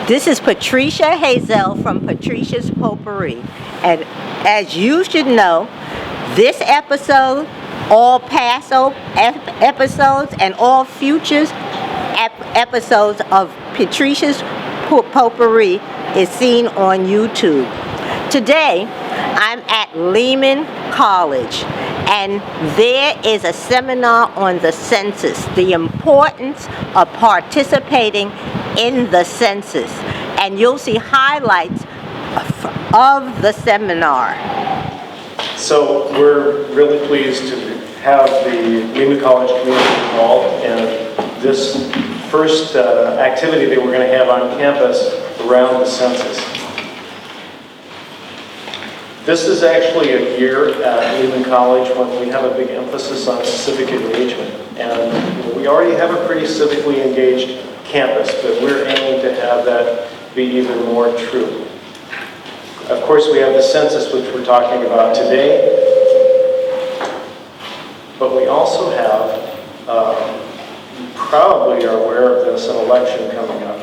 This is Patricia Hazell from Patricia's Potpourri. And as you should know, this episode, all past episodes, and all future episodes of Patricia's Potpourri is seen on YouTube. Today, I'm at Lehman College, and there is a seminar on the census, the importance of participating in the census, and you'll see highlights of the seminar. So we're really pleased to have the Lehman College community involved in this first activity that we're going to have on campus around the census. This is actually a year at Lehman College when we have a big emphasis on civic engagement. And we already have a pretty civically engaged campus, but we're aiming to have that be even more true. Of course, we have the census, which we're talking about today, but we also have, you probably are aware of this, an election coming up.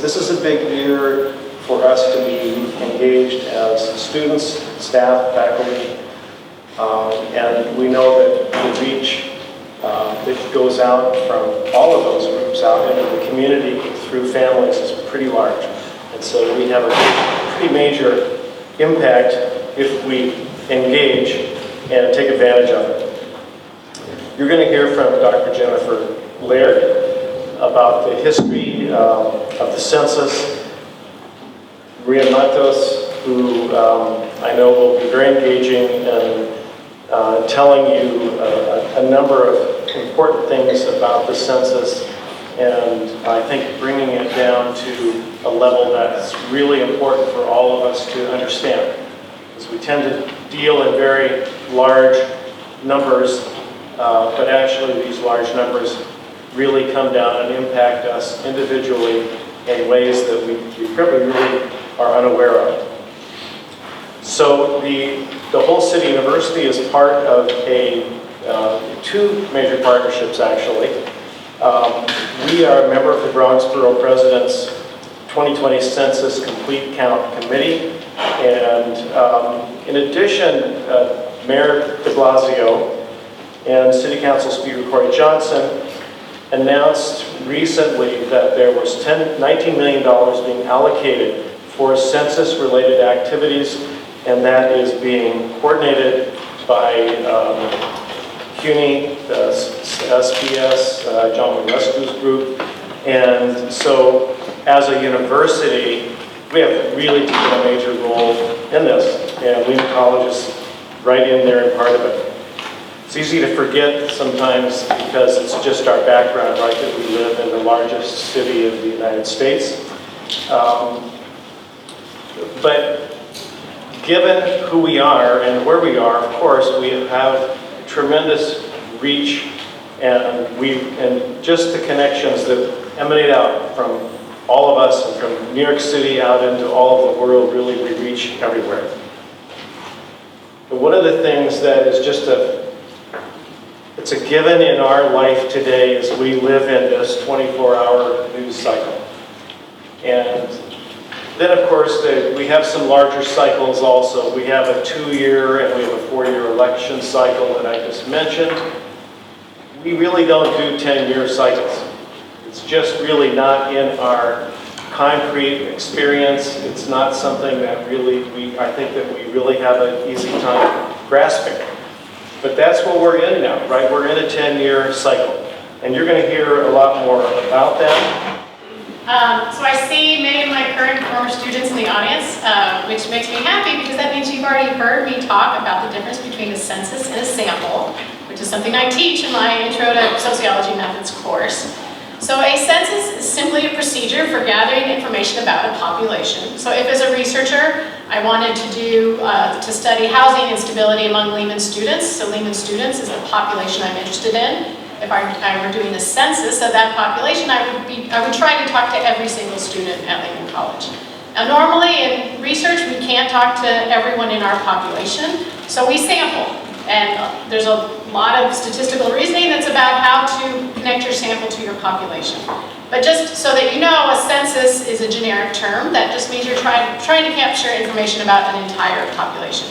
This is a big year for us to be engaged as students, staff, faculty, and we know that the reach that goes out from all of those groups out into the community through families is pretty large. And so we have a pretty major impact if we engage and take advantage of it. You're going to hear from Dr. Jennifer Laird about the history of the census. Maria Matos, who I know will be very engaging and telling you a number of important things about the census, and I think bringing it down to a level that's really important for all of us to understand. Because we tend to deal in very large numbers, but actually these large numbers really come down and impact us individually in ways that we probably really are unaware of. So the whole city university is part of two major partnerships, actually. We are a member of the Bronx Borough President's 2020 Census Complete Count Committee, and in addition, Mayor de Blasio and City Council Speaker Corey Johnson announced recently that there was $19 million being allocated for census-related activities, and that is being coordinated by CUNY, the SPS, John Rescue's group. And so as a university, we have really taken a major role in this, and Lehman College is right in there and part of it. It's easy to forget sometimes because it's just our background, right, that we live in the largest city of the United States. But given who we are and where we are, of course, we have tremendous reach, and just the connections that emanate out from all of us and from New York City out into all of the world, really we reach everywhere. But one of the things that is just it's a given in our life today is we live in this 24-hour news cycle. And then, of course, we have some larger cycles also. We have a 2-year and we have a 4-year election cycle that I just mentioned. We really don't do 10-year cycles. It's just really not in our concrete experience. It's not something that really, I think that we really have an easy time grasping. But that's what we're in now, right? We're in a 10-year cycle. And you're going to hear a lot more about that. So I see many of my current and former students in the audience, which makes me happy because that means you've already heard me talk about the difference between a census and a sample, which is something I teach in my Intro to Sociology Methods course. So a census is simply a procedure for gathering information about a population. So if as a researcher I wanted to study housing instability among Lehman students, so Lehman students is the population I'm interested in. If I were doing a census of that population, I would try to talk to every single student at Lehman College. Now normally in research we can't talk to everyone in our population, so we sample. And there's a lot of statistical reasoning that's about how to connect your sample to your population. But just so that you know, a census is a generic term. That just means you're trying to capture information about an entire population.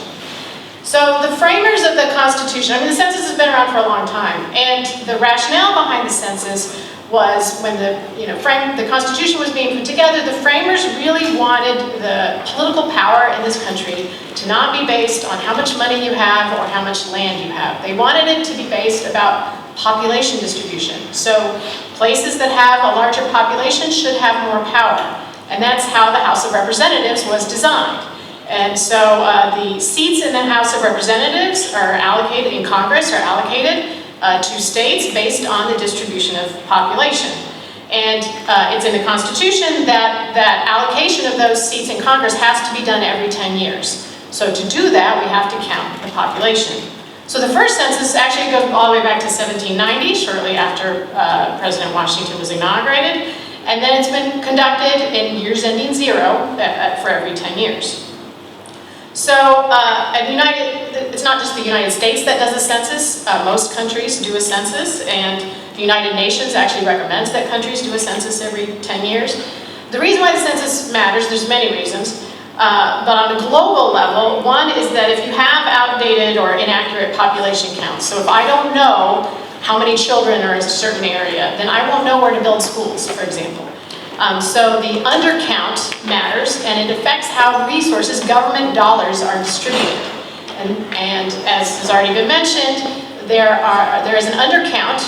So the framers of the Constitution, I mean, the census has been around for a long time, and the rationale behind the census was when the Constitution was being put together, the framers really wanted the political power in this country to not be based on how much money you have or how much land you have. They wanted it to be based about population distribution. So places that have a larger population should have more power. And that's how the House of Representatives was designed. And so the seats in the House of Representatives are allocated, in Congress are allocated to states based on the distribution of population. And it's in the Constitution that allocation of those seats in Congress has to be done every 10 years. So to do that, we have to count the population. So the first census actually goes all the way back to 1790, shortly after President Washington was inaugurated. And then it's been conducted in years ending 0 for every 10 years. So it's not just the United States that does a census. Most countries do a census, and the United Nations actually recommends that countries do a census every 10 years. The reason why the census matters, there's many reasons. But on a global level, one is that if you have outdated or inaccurate population counts, so if I don't know how many children are in a certain area, then I won't know where to build schools, for example. So the undercount matters, and it affects how resources, government dollars, are distributed. And as has already been mentioned, there is an undercount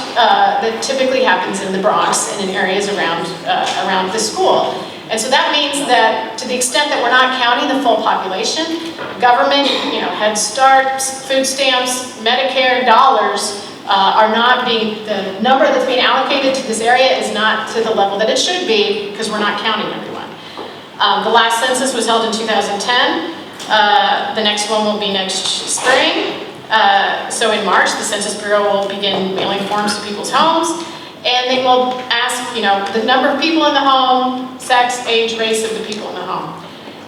that typically happens in the Bronx and in areas around the school. And so that means that to the extent that we're not counting the full population, government, Head Start, food stamps, Medicare dollars are not being, the number that's being allocated to this area is not to the level that it should be because we're not counting everyone. The last census was held in 2010. The next one will be next spring. So in March, the Census Bureau will begin mailing forms to people's homes. And they will ask, the number of people in the home, sex, age, race of the people in the home.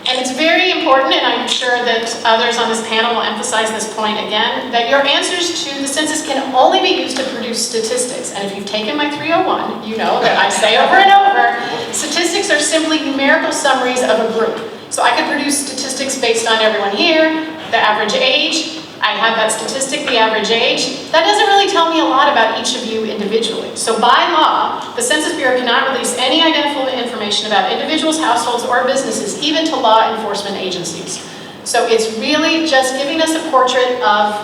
And it's very important, and I'm sure that others on this panel will emphasize this point again, that your answers to the census can only be used to produce statistics. And if you've taken my 301, you know that I say over and over, statistics are simply numerical summaries of a group. So I could produce statistics based on everyone here, the average age. I have that statistic, the average age. That doesn't really tell me a lot about each of you individually. So by law, the Census Bureau cannot release any identifiable information about individuals, households, or businesses, even to law enforcement agencies. So it's really just giving us a portrait of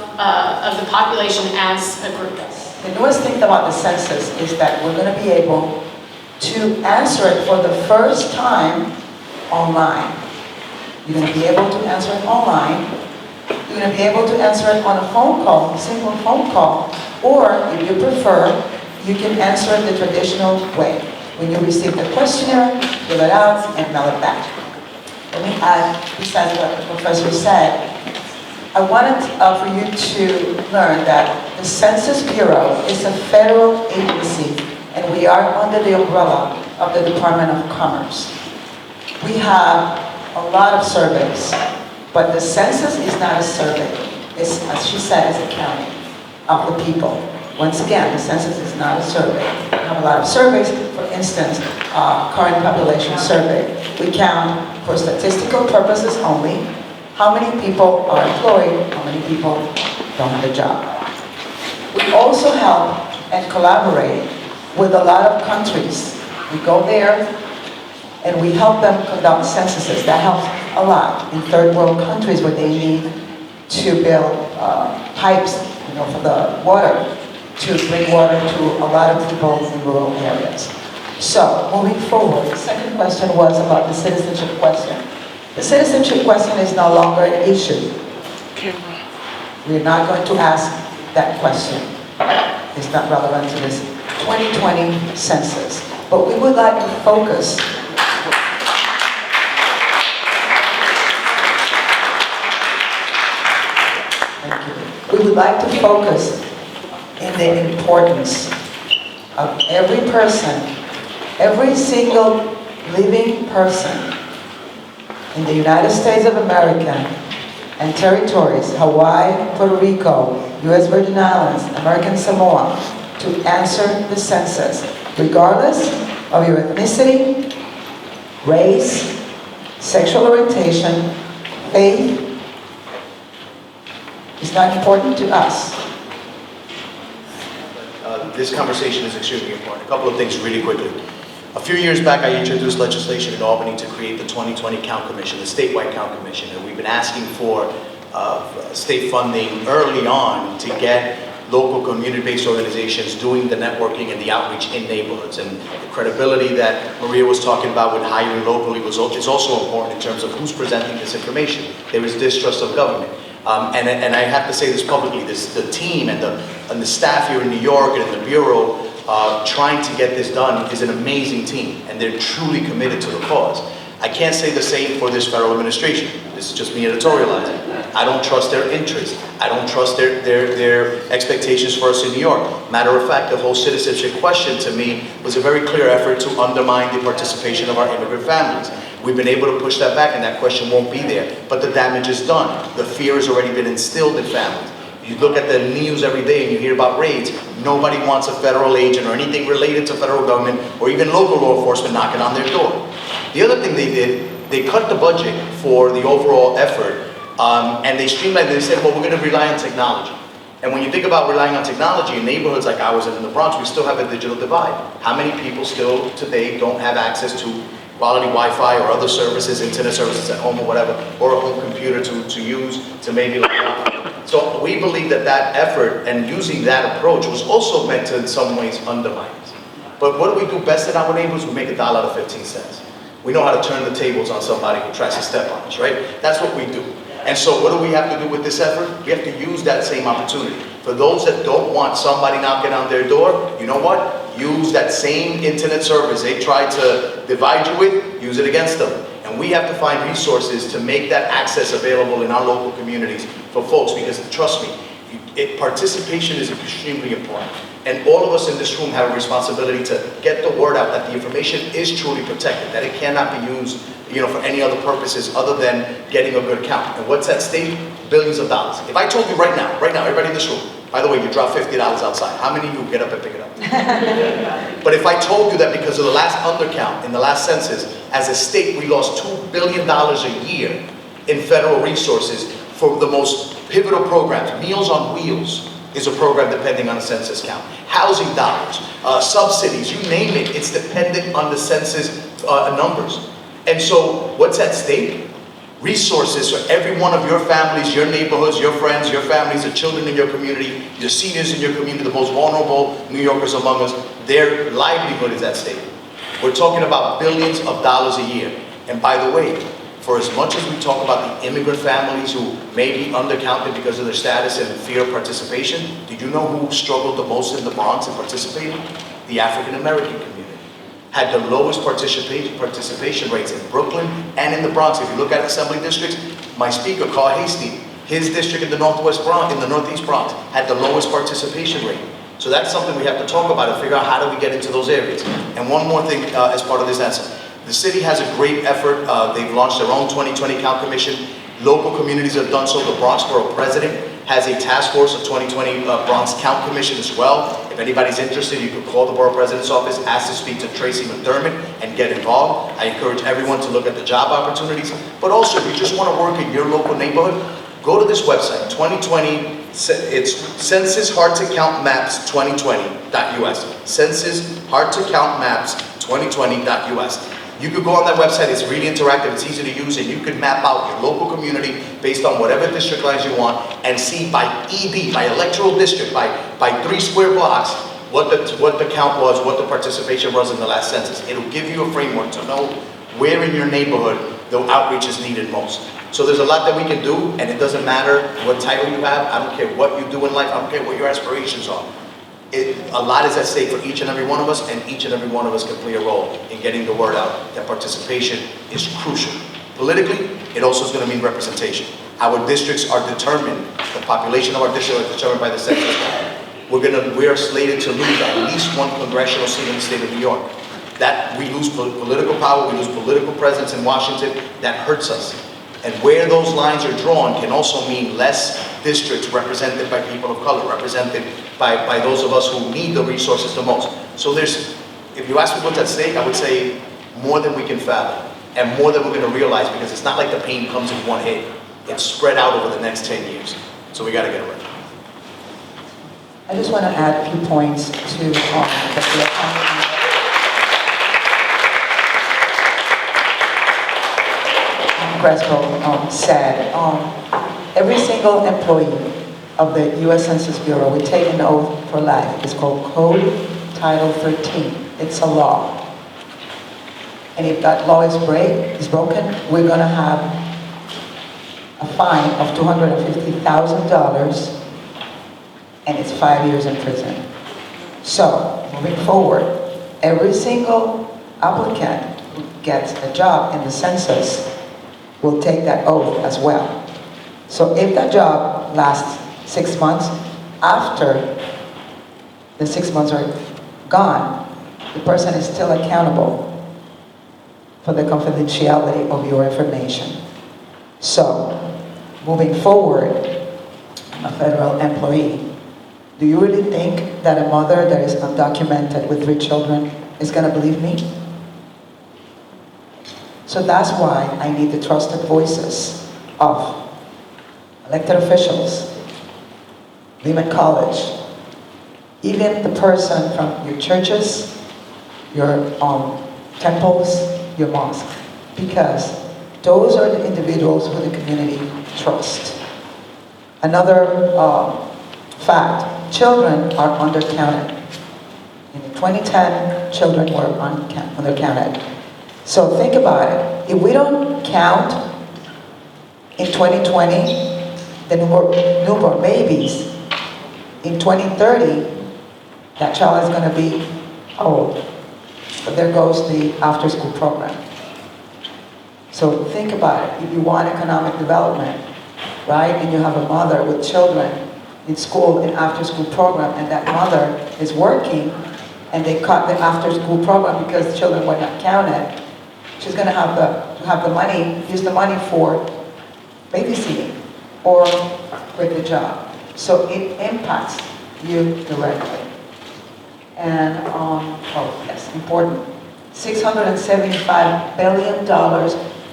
the population as a group. The newest thing about the census is that we're going to be able to answer it for the first time online. You're going to be able to answer it online. You're going to be able to answer it on a phone call, a simple phone call, or if you prefer, you can answer it the traditional way. When you receive the questionnaire, fill it out, and mail it back. Let me add, besides what the professor said, I wanted for you to learn that the Census Bureau is a federal agency, and we are under the umbrella of the Department of Commerce. We have a lot of surveys. But the census is not a survey. It's, as she said, it's a counting of the people. Once again, the census is not a survey. We have a lot of surveys. For instance, current population survey. We count for statistical purposes only how many people are employed, how many people don't have a job. We also help and collaborate with a lot of countries. We go there and we help them conduct censuses. That helps a lot in third world countries where they need to build pipes, for the water, to bring water to a lot of people in rural areas. So, moving forward, the second question was about the citizenship question. The citizenship question is no longer an issue. We're not going to ask that question. It's not relevant to this 2020 census. But we would like to focus We would like to focus in the importance of every person, every single living person in the United States of America and territories, Hawaii, Puerto Rico, U.S. Virgin Islands, American Samoa, to answer the census regardless of your ethnicity, race, sexual orientation, faith, is not important to us. This conversation is extremely important. A couple of things really quickly. A few years back, I introduced legislation in Albany to create the 2020 Count Commission, the statewide Count Commission, and we've been asking for state funding early on to get local community-based organizations doing the networking and the outreach in neighborhoods. And the credibility that Maria was talking about with hiring locally is also important in terms of who's presenting this information. There is distrust of government. And I have to say this publicly, the team and the staff here in New York and in the Bureau trying to get this done is an amazing team, and they're truly committed to the cause. I can't say the same for this federal administration. This is just me editorializing. I don't trust their interests. I don't trust their expectations for us in New York. Matter of fact, the whole citizenship question to me was a very clear effort to undermine the participation of our immigrant families. We've been able to push that back, and that question won't be there. But the damage is done. The fear has already been instilled in families. You look at the news every day and you hear about raids. Nobody wants a federal agent or anything related to federal government or even local law enforcement knocking on their door. The other thing they did, they cut the budget for the overall effort, and they streamlined it. They said, well, we're going to rely on technology. And when you think about relying on technology in neighborhoods like ours and in the Bronx, we still have a digital divide. How many people still today don't have access to quality Wi-Fi or other services, internet services at home or whatever, or a home computer to use to maybe log out? So we believe that that effort and using that approach was also meant to in some ways undermine us. But what do we do best in our neighborhoods? We make $1 out of 15 cents. We know how to turn the tables on somebody who tries to step on us, right? That's what we do. And so what do we have to do with this effort? We have to use that same opportunity. For those that don't want somebody knocking on their door, you know what? Use that same internet service they tried to divide you with, use it against them. And we have to find resources to make that access available in our local communities for folks, because trust me, participation is extremely important. And all of us in this room have a responsibility to get the word out that the information is truly protected, that it cannot be used, for any other purposes other than getting a good count. And what's at stake? Billions of dollars. If I told you right now, everybody in this room, by the way, you drop $50 outside, how many of you get up and pick it up? But if I told you that because of the last undercount in the last census, as a state we lost $2 billion a year in federal resources for the most pivotal programs. Meals on Wheels is a program depending on the census count. Housing dollars, subsidies, you name it, it's dependent on the census numbers. And so what's at stake? Resources for every one of your families, your neighborhoods, your friends, your families, the children in your community, your seniors in your community, the most vulnerable New Yorkers among us, their livelihood is at stake. We're talking about billions of dollars a year. And by the way, for as much as we talk about the immigrant families who may be undercounted because of their status and fear of participation, did you know who struggled the most in the Bronx in participating? The African American community. Had the lowest participation rates in Brooklyn and in the Bronx. If you look at assembly districts, my speaker, Carl Hastie, his district in the Northwest Bronx, in the Northeast Bronx, had the lowest participation rate. So that's something we have to talk about and figure out how do we get into those areas. And one more thing as part of this answer. The city has a great effort. They've launched their own 2020 Count Commission. Local communities have done so. The Bronx Borough President has a task force of 2020 Bronx Count Commission as well. If anybody's interested, you can call the Borough President's office, ask to speak to Tracy McDermott, and get involved. I encourage everyone to look at the job opportunities. But also, if you just want to work in your local neighborhood, go to this website, 2020, it's Census Hard to Count Maps 2020.us. Census Hard to Count Maps 2020.us. You could go on that website, it's really interactive, it's easy to use, and you can map out your local community based on whatever district lines you want and see by ED, by electoral district, by 3 square blocks, what the count was, what the participation was in the last census. It'll give you a framework to know where in your neighborhood the outreach is needed most. So there's a lot that we can do, and it doesn't matter what title you have, I don't care what you do in life, I don't care what your aspirations are. A lot is at stake for each and every one of us, and each and every one of us can play a role in getting the word out that participation is crucial. Politically, it also is going to mean representation. Our districts are determined, the population of our district is determined by the census. We are slated to lose at least 1 congressional seat in the state of New York. That we lose political power, we lose political presence in Washington, that hurts us. And where those lines are drawn can also mean less districts represented by people of color, represented by those of us who need the resources the most. So there's if you ask me what's at stake, I would say more than we can fathom and more than we're going to realize, because it's not like the pain comes in one hit. It's spread out over the next 10 years. So we got to get it right. I just want to add a few points to Crespo said. Every single employee of the U.S. Census Bureau, we take an oath for life. It's called Code Title 13. It's a law. And if that law is broken, we're going to have a fine of $250,000, and it's 5 years in prison. So, moving forward, every single applicant who gets a job in the census will take that oath as well. So if that job lasts 6 months, after the 6 months are gone, the person is still accountable for the confidentiality of your information. So, moving forward, a federal employee, do you really think that a mother that is undocumented with 3 children is going to believe me? So that's why I need the trusted voices of elected officials, Lehman College, even the person from your churches, your temples, your mosque, because those are the individuals who the community trusts. Another fact, children are undercounted. In 2010, children were undercounted. So think about it. If we don't count in 2020 the newborn babies, in 2030, that child is going to be old. But there goes the after-school program. So think about it. If you want economic development, right, and you have a mother with children in school, in after-school program, and that mother is working, and they cut the after-school program because children were not counted, she's going to have the money, use the money for babysitting or with the job. So it impacts you directly. And, yes, important. $675 billion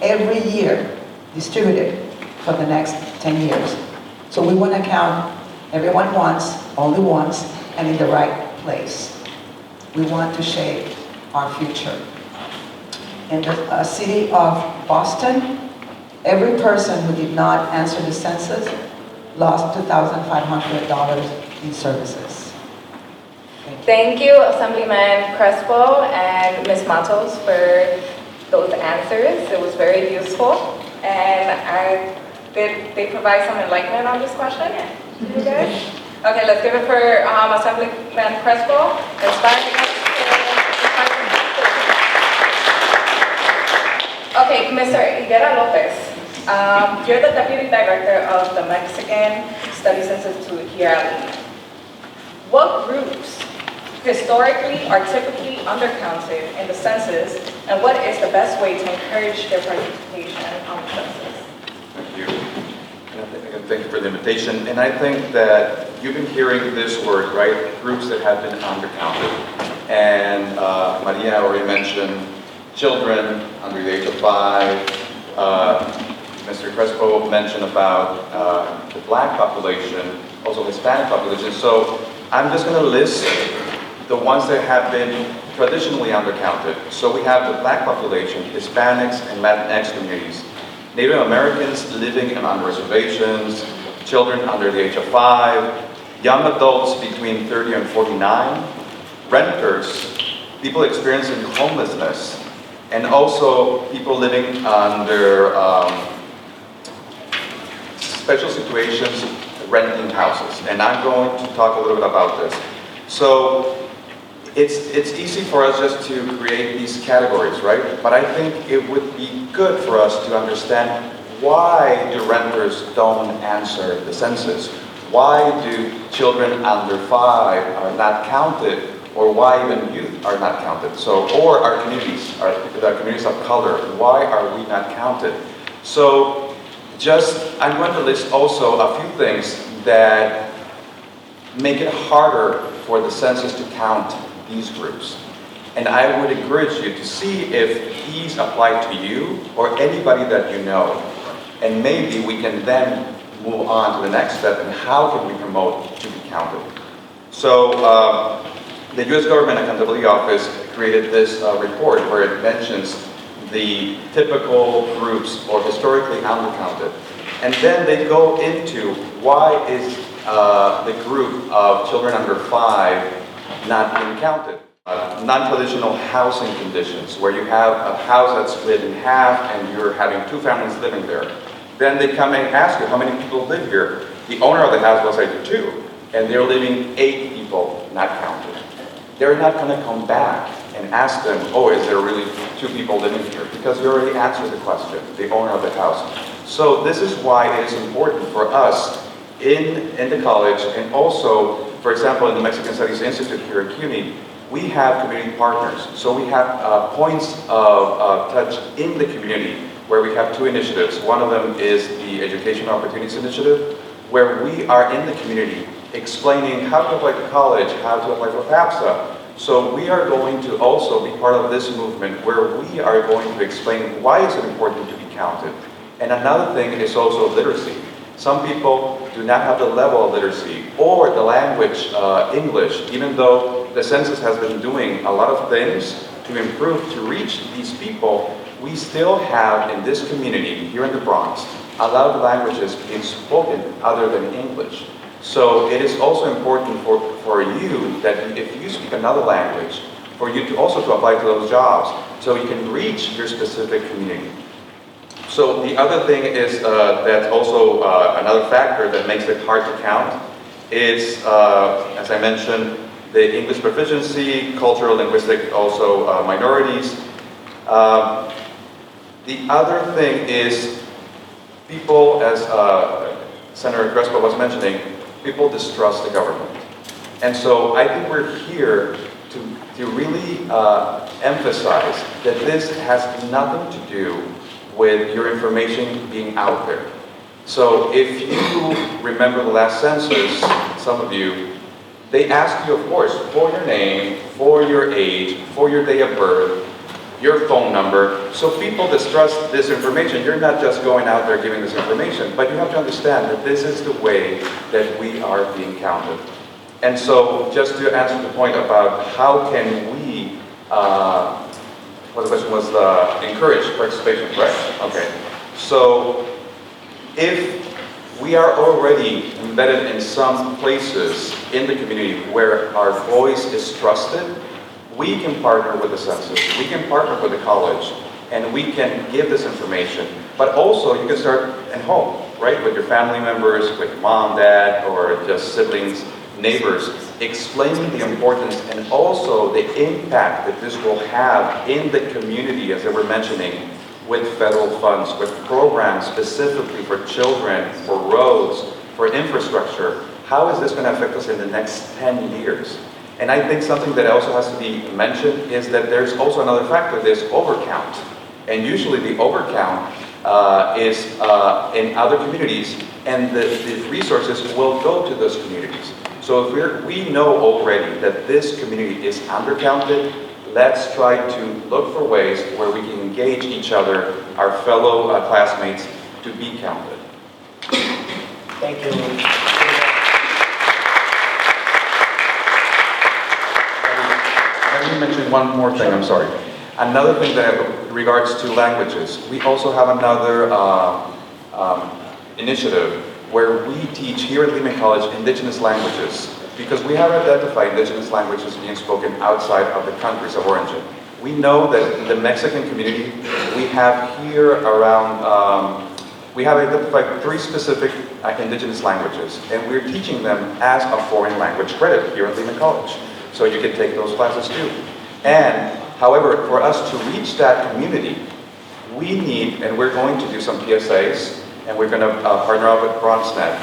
every year distributed for the next 10 years. So we want to count everyone once, only once, and in the right place. We want to shape our future. In the city of Boston, every person who did not answer the census lost $2,500 in services. Thank you, Assemblyman Crespo and Ms. Matos, for those answers. It was very useful. And did they provide some enlightenment on this question? Yeah. You guys? Okay, let's give it for Assemblyman Crespo. Okay, Mr. Higuera Lopez, you're the Deputy Director of the Mexican Studies Institute here at Lehman. What groups historically are typically undercounted in the census, and what is the best way to encourage their participation on the census? Thank you. And thank you for the invitation. And I think that you've been hearing this word, right? Groups that have been undercounted. And Maria already mentioned children under the age of 5. Mr. Crespo mentioned about the Black population, also Hispanic population. So I'm just going to list the ones that have been traditionally undercounted. So we have the Black population, Hispanics and Latinx communities, Native Americans living on reservations, children under the age of 5, young adults between 30 and 49, renters, people experiencing homelessness, and also people living under special situations, renting houses. And I'm going to talk a little bit about this. So it's easy for us just to create these categories, right? But I think it would be good for us to understand why do renters don't answer the census? Why do children under 5 are not counted? Or why even youth are not counted? So, or our communities, the communities of color, why are we not counted? So, I'm going to list also a few things that make it harder for the census to count these groups. And I would encourage you to see if these apply to you or anybody that you know. And maybe we can then move on to the next step and how can we promote to be counted. So the U.S. Government Accountability Office created this report where it mentions the typical groups or historically undercounted. And then they go into why is the group of children under 5 not being counted. Non-traditional housing conditions, where you have a house that's split in half and you're having 2 families living there. Then they come and ask you, how many people live here? The owner of the house will say 2, and they're living 8 people, not counted. They're not going to come back and ask them, oh, is there really 2 people living here? Because you already answered the question, the owner of the house. So this is why it is important for us in the college, and also, for example, in the Mexican Studies Institute here at CUNY, we have community partners. So we have points of touch in the community where we have 2 initiatives. One of them is the Education Opportunities Initiative, where we are in the community explaining how to apply to college, how to apply for FAFSA. So we are going to also be part of this movement where we are going to explain why is it important to be counted. And another thing is also literacy. Some people do not have the level of literacy or the language English, even though the census has been doing a lot of things to improve, to reach these people. We still have in this community here in the Bronx a lot of languages being spoken other than English. So it is also important for you that if you speak another language, for you to also to apply to those jobs so you can reach your specific community. So the other thing is that's also another factor that makes it hard to count is, as I mentioned, the English proficiency, cultural, linguistic, also minorities. The other thing is people, as Senator Crespo was mentioning, people distrust the government. And so I think we're here to really emphasize that this has nothing to do with your information being out there. So if you remember the last census, some of you, they ask you, of course, for your name, for your age, for your day of birth, your phone number. So people distrust this information. You're not just going out there giving this information, but you have to understand that this is the way that we are being counted. And so just to answer the point about how can we, what the question was, encourage participation, right? Okay. So if we are already embedded in some places in the community where our voice is trusted, we can partner with the census, we can partner with the college, and we can give this information. But also you can start at home, right? With your family members, with mom, dad, or just siblings, neighbors, explaining the importance and also the impact that this will have in the community, as they were mentioning, with federal funds, with programs specifically for children, for roads, for infrastructure. How is this going to affect us in the next 10 years? And I think something that also has to be mentioned is that there's also another factor, this overcount. And usually the overcount is in other communities, and the resources will go to those communities. So if we know already that this community is undercounted, let's try to look for ways where we can engage each other, our fellow classmates, to be counted. Thank you. Let me mention one more thing, I'm sorry. Another thing that in regards to languages, we also have another initiative where we teach here at Lehman College Indigenous languages, because we have identified Indigenous languages being spoken outside of the countries of origin. We know that in the Mexican community, we have here around, we have identified 3 specific Indigenous languages, and we're teaching them as a foreign language credit here at Lehman College. So you can take those classes too. And, however, for us to reach that community, we need, and we're going to do some PSAs, and we're going to partner up with BronxNet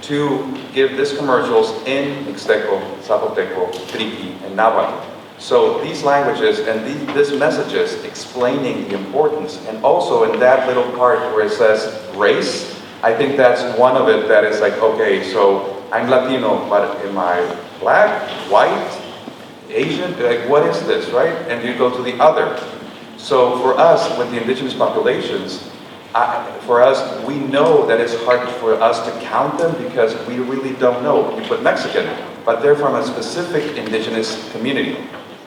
to give these commercials in Mixteco, Zapoteco, Triqui, and Nahuatl. So these languages and these messages explaining the importance, and also in that little part where it says race, I think that's one of it that is like, okay, so I'm Latino, but am I black, white, Asian? Like, what is this, right? And you go to the other. So for us, with the indigenous populations, for us, we know that it's hard for us to count them because we really don't know. You put Mexican, but they're from a specific indigenous community.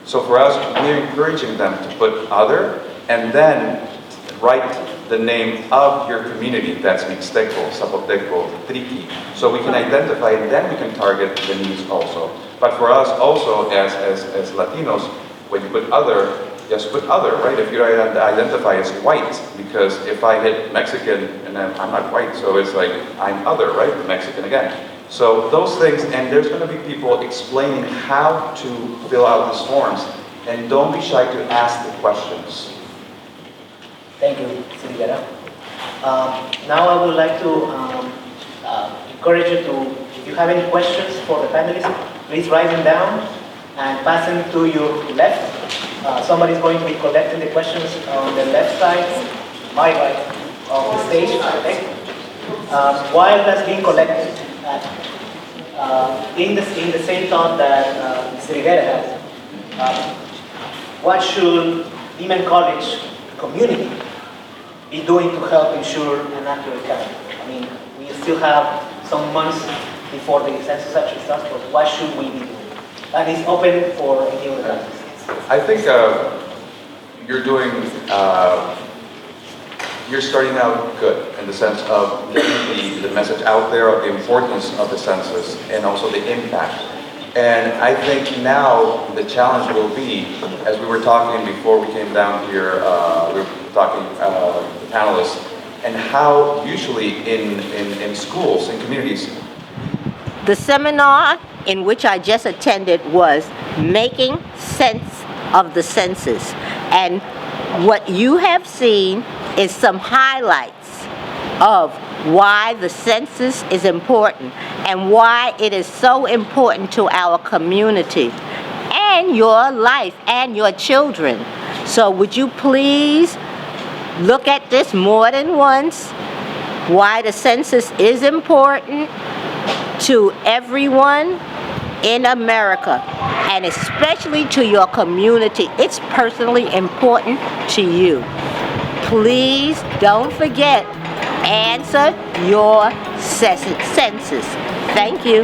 So for us, we're encouraging them to put other and then write the name of your community. That's Mixteco, Zapoteco, Triqui. So we can identify and then we can target the needs also. But for us also as Latinos, when you put other, just put other, right? If you identify as white, because if I hit Mexican and then I'm not white, so it's like I'm other, right? Mexican again. So those things, and there's going to be people explaining how to fill out these forms, and don't be shy to ask the questions. Thank you, Silvera. Now I would like to encourage you to, if you have any questions for the panelists, please write them down and pass them to your left. Somebody's going to be collecting the questions on the left side, my right of the stage. Okay? While that's being collected, in the same thought that Mr. Rivera has, what should Lehman College community be doing to help ensure an accurate count? I mean, we still have some months before the census actually starts, but what should we be doing? And it's open for any other classes. I think you're doing, you're starting out good in the sense of getting the message out there of the importance of the census and also the impact. And I think now the challenge will be, as we were talking before we came down here, we were talking the panelists, and how usually in schools, in communities. The seminar in which I just attended was Making Sense of the Census. And what you have seen is some highlights of why the census is important and why it is so important to our community and your life and your children. So would you please look at this more than once, why the census is important to everyone in America, and especially to your community. It's personally important to you. Please don't forget, answer your census. Thank you.